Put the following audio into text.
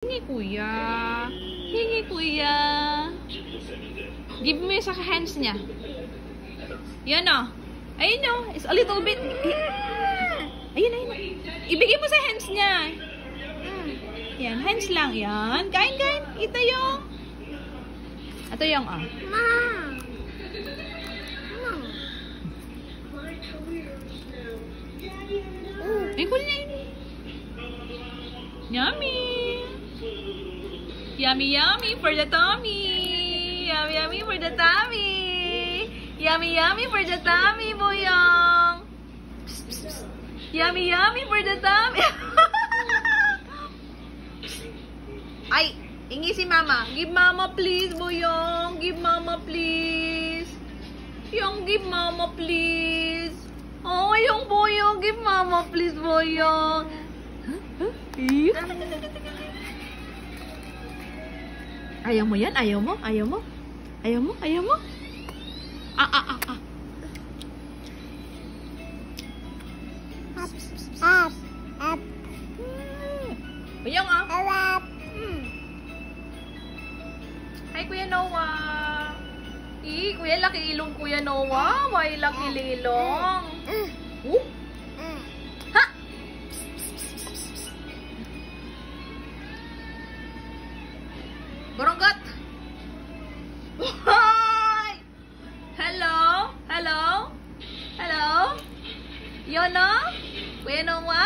Hingi kuya. Hingi kuya. Give me sa hands niya. Yan o. Ayun o. It's a little bit. Ayun, ayun. Ibigay mo sa hands niya. Yan, hands lang. Yan. Kain, kain. Ito yung. Ito yung ah. Ay, kunin niya yun. Yummy. Yummy, yummy for the tummy. Yummy, yummy for the tummy. Yummy, yummy for the tummy, Boyong. Psst, psst, psst. Yummy, yummy for the tummy. Ay, ingi si mama. Give mama please, Boyong. Give mama please. Yung give mama please. Oh, yung Boyong. Give mama please, Boyong. Ayaw mo yan? Ayaw mo? Ayaw mo? Ayaw mo? Ayaw mo? Boyong ah. Hi, Kuya Noah. Kuya, laki ilong Kuya Noah. Why laki lilong? Ha? Boronggot! Hi! Hello? Hello? Hello? Yono? Kuya Noah?